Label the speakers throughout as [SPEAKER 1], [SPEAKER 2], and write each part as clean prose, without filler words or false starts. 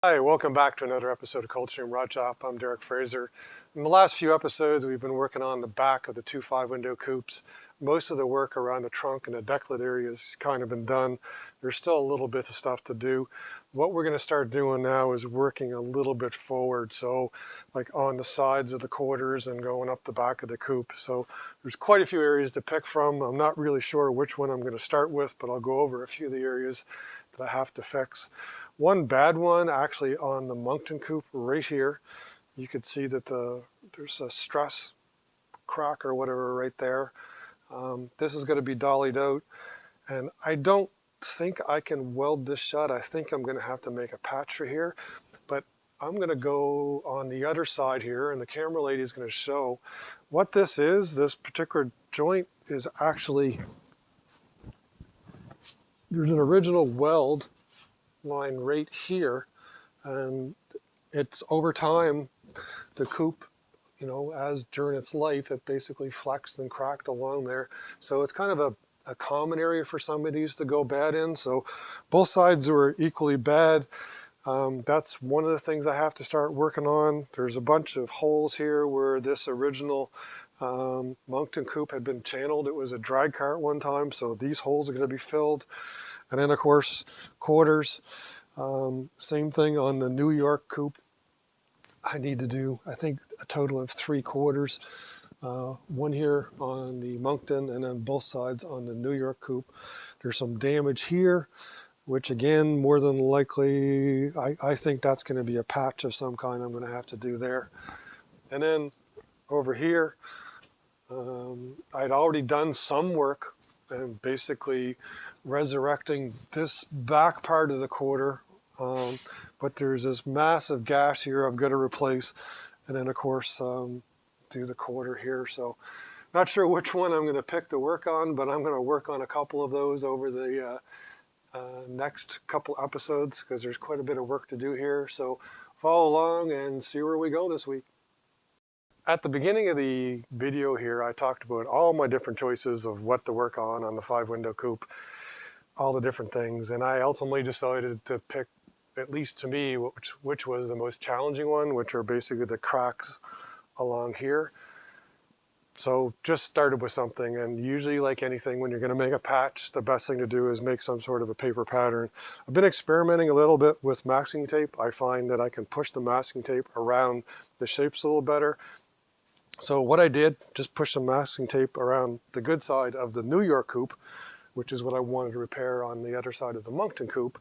[SPEAKER 1] Hi, welcome back to another episode of Coldstream Rod Shop. I'm Derek Fraser. In the last few episodes, we've been working on the back of the 2.5 window coupes. Most of the work around the trunk and the decklet area has kind of been done. There's still a little bit of stuff to do. What we're going to start doing now is working a little bit forward, so like on the sides of the quarters and going up the back of the coupe. So there's quite a few areas to pick from. I'm not really sure which one I'm going to start with, but I'll go over a few of the areas that I have to fix. One bad one actually on the Moncton coupe right here. You could see that there's a stress crack or whatever right there. This is going to be dollied out, and I don't think I can weld this shut. I think I'm going to have to make a patch for here, but I'm going to go on the other side here, and the camera lady is going to show what this is. This particular joint is actually, there's an original weld line right here, and it's over time the coupe, as during its life, it basically flexed and cracked along there. So it's kind of a common area for some of these to go bad in. So both sides were equally bad. That's one of the things I have to start working on. There's a bunch of holes here where this original Moncton coupe had been channeled. It was a drag cart one time, so these holes are going to be filled. And then of course quarters, same thing on the New York coupe. I need to do, I think, a total of 3 quarters. One here on the Moncton and then both sides on the New York coupe. There's some damage here, which again, more than likely, I think that's going to be a patch of some kind I'm going to have to do there. And then over here, I'd already done some work and basically resurrecting this back part of the quarter, but there's this massive gash here I've got to replace, and then of course do the quarter here. So not sure which one I'm going to pick to work on, but I'm going to work on a couple of those over the next couple episodes because there's quite a bit of work to do here. So follow along and see where we go this week. At the beginning of the video here, I talked about all my different choices of what to work on the 5-window coupe, all the different things, and I ultimately decided to pick, at least to me, which was the most challenging one, which are basically the cracks along here. So just started with something, and usually, like anything, when you're going to make a patch, the best thing to do is make some sort of a paper pattern. I've been experimenting a little bit with masking tape. I find that I can push the masking tape around the shapes a little better. So what I did, just push some masking tape around the good side of the New York coupe, which is what I wanted to repair on the other side of the Moncton coupe,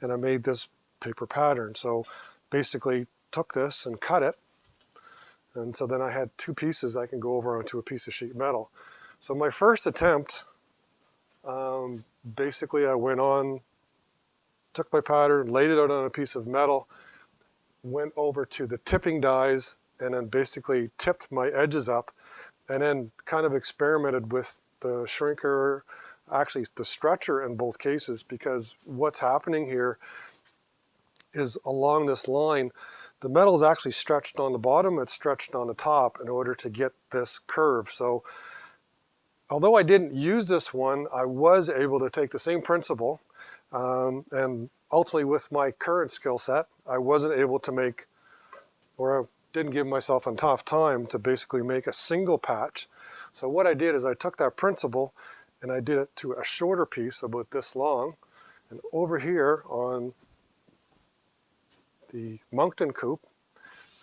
[SPEAKER 1] and I made this paper pattern. So basically took this and cut it, and so then I had 2 pieces I can go over onto a piece of sheet metal. So my first attempt, basically I went on, took my pattern, laid it out on a piece of metal, went over to the tipping dies, and then basically tipped my edges up, and then kind of experimented with the shrinker, actually the stretcher in both cases, because what's happening here is along this line, the metal is actually stretched on the bottom, it's stretched on the top in order to get this curve. So although I didn't use this one, I was able to take the same principle, and ultimately with my current skill set, I wasn't able to make, or didn't give myself a tough time to basically make a single patch. So what I did is I took that principle and I did it to a shorter piece about this long, and over here on the Moncton coupe,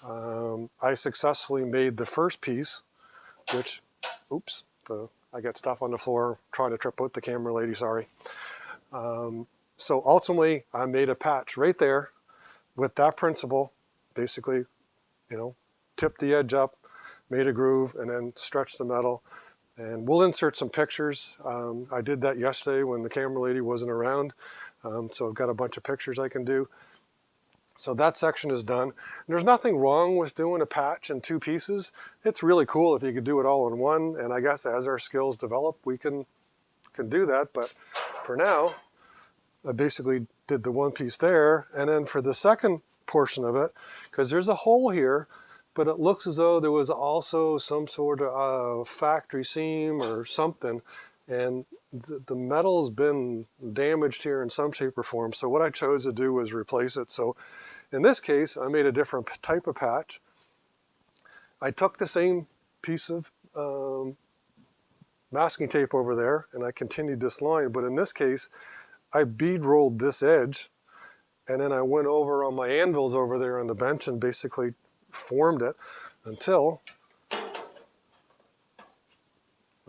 [SPEAKER 1] I successfully made the first piece, which, oops, I got stuff on the floor trying to trip out the camera lady, sorry. So ultimately I made a patch right there with that principle, basically, tipped the edge up, made a groove, and then stretched the metal. And we'll insert some pictures. I did that yesterday when the camera lady wasn't around. So I've got a bunch of pictures I can do. So that section is done. And there's nothing wrong with doing a patch in 2 pieces. It's really cool if you could do it all in one. And I guess as our skills develop, we can do that. But for now, I basically did the 1 piece there. And then for the second portion of it, because there's a hole here, but it looks as though there was also some sort of factory seam or something, and the metal's been damaged here in some shape or form. So what I chose to do was replace it. So In this case, I made a different type of patch. I took the same piece of masking tape over there and I continued this line, but in this case, I bead rolled this edge and then I went over on my anvils over there on the bench and basically formed it until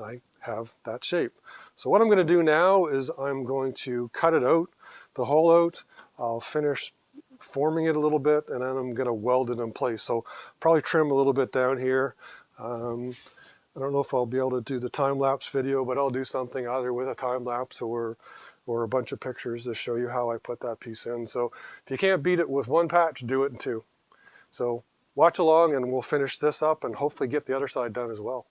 [SPEAKER 1] I have that shape. So what I'm going to do now is I'm going to cut it out, the hole out. I'll finish forming it a little bit and then I'm going to weld it in place. So probably trim a little bit down here. I don't know if I'll be able to do the time-lapse video, but I'll do something either with a time-lapse or a bunch of pictures to show you how I put that piece in. So if you can't beat it with one patch, do it in two. So watch along and we'll finish this up and hopefully get the other side done as well.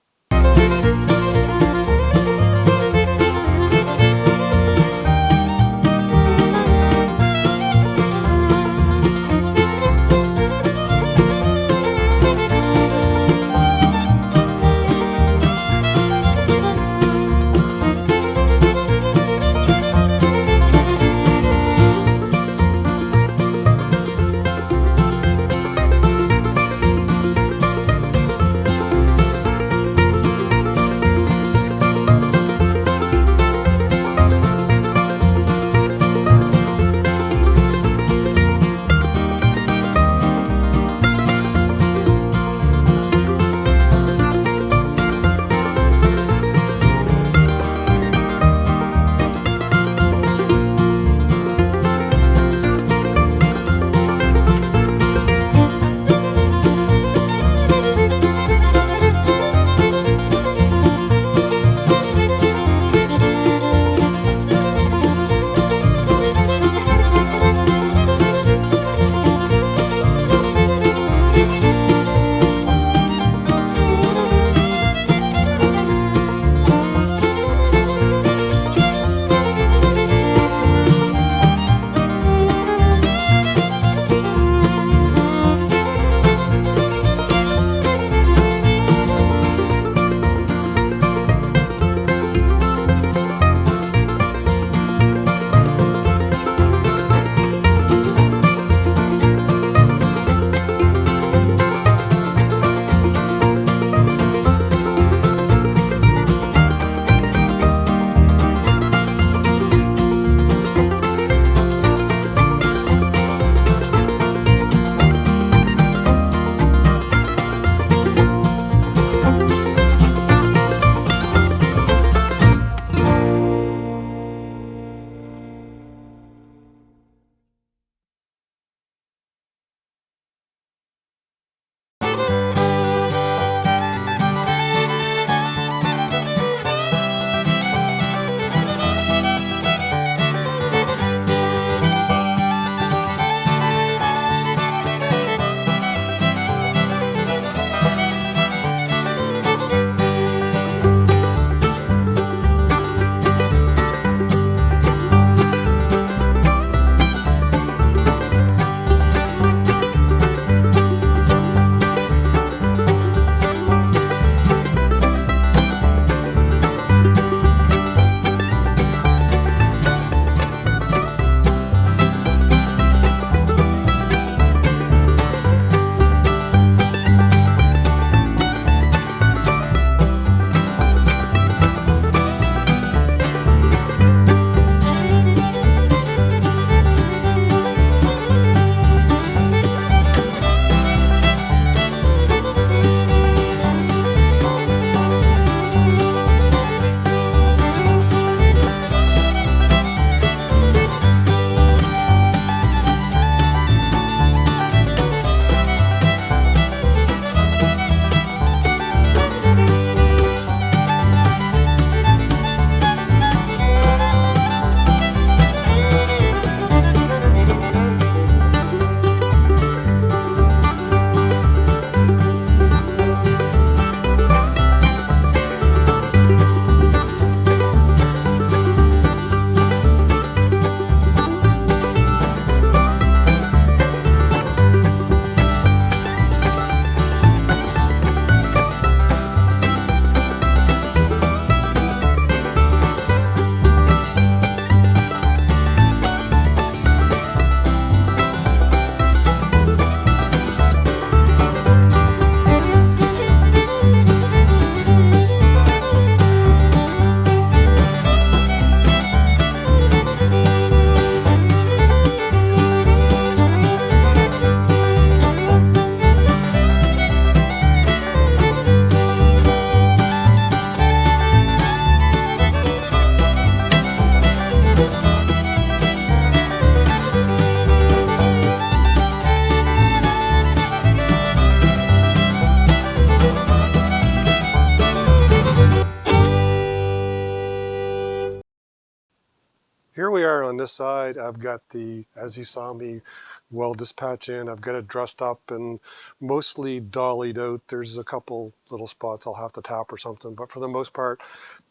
[SPEAKER 1] on this side, I've got the, as you saw me weld this patch in, I've got it dressed up and mostly dollied out. There's a couple little spots I'll have to tap or something, but for the most part,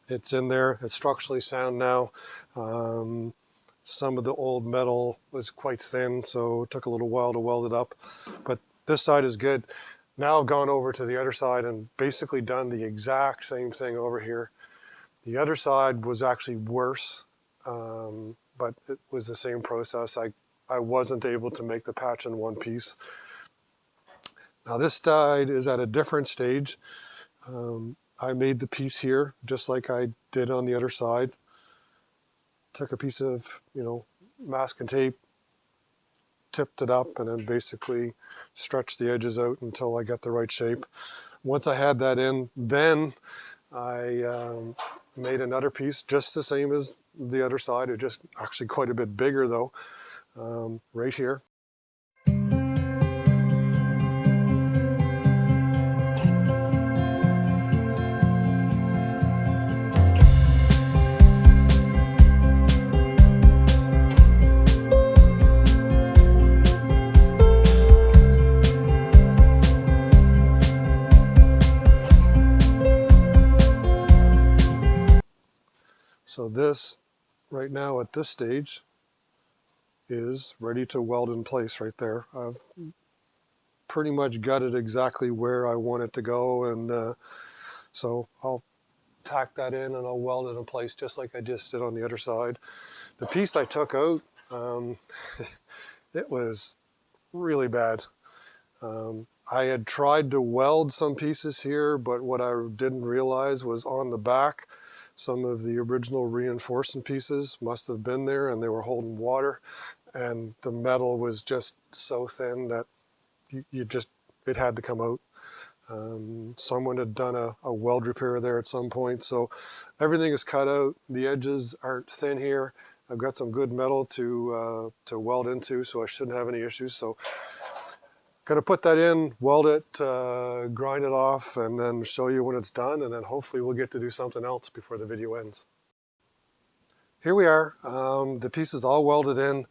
[SPEAKER 1] it's in there. It's structurally sound now. Some of the old metal was quite thin, so it took a little while to weld it up, but this side is good. Now I've gone over to the other side and basically done the exact same thing over here. The other side was actually worse, but it was the same process. I wasn't able to make the patch in one piece. Now this side is at a different stage. I made the piece here just like I did on the other side. Took a piece of, masking tape, tipped it up, and then basically stretched the edges out until I got the right shape. Once I had that in, then I made another piece just the same as the other side. It just actually quite a bit bigger though, right here. So this, right now at this stage, is ready to weld in place right there. I've pretty much got it exactly where I want it to go, and so I'll tack that in and I'll weld it in place just like I just did on the other side. The piece I took out, it was really bad. I had tried to weld some pieces here, but what I didn't realize was on the back, some of the original reinforcement pieces must have been there and they were holding water, and the metal was just so thin that it had to come out. Someone had done a weld repair there at some point, so everything is cut out. The edges aren't thin here. I've got some good metal to weld into, so I shouldn't have any issues. So gonna put that in, weld it, grind it off, and then show you when it's done, and then hopefully we'll get to do something else before the video ends. Here we are. The piece is all welded in.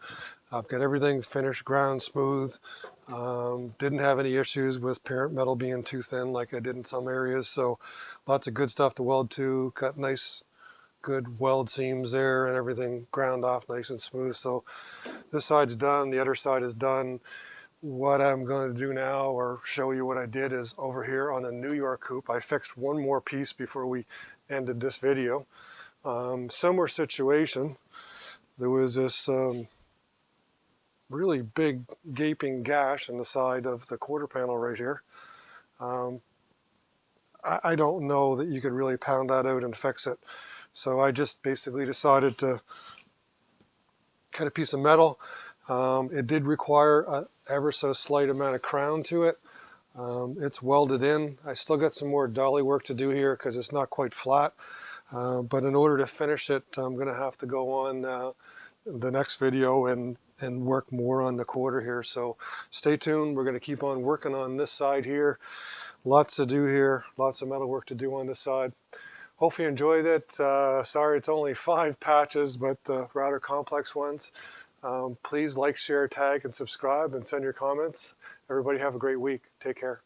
[SPEAKER 1] I've got everything finished, ground smooth. Didn't have any issues with parent metal being too thin like I did in some areas, so lots of good stuff to weld to. Cut nice, good weld seams there, and everything ground off nice and smooth. So this side's done, the other side is done. What I'm going to do now, or show you what I did, is over here on the New York Coupe, I fixed one more piece before we ended this video. Similar situation. There was this really big gaping gash in the side of the quarter panel right here. I don't know that you could really pound that out and fix it. So I just basically decided to cut a piece of metal. It did require a ever so slight amount of crown to it. It's welded in. I still got some more dolly work to do here because it's not quite flat. But in order to finish it, I'm going to have to go on the next video and work more on the quarter here. So stay tuned. We're going to keep on working on this side here. Lots to do here. Lots of metal work to do on this side. Hopefully you enjoyed it. Sorry it's only 5 patches, but rather complex ones. Please like, share, tag, and subscribe, and send your comments. Everybody have a great week. Take care.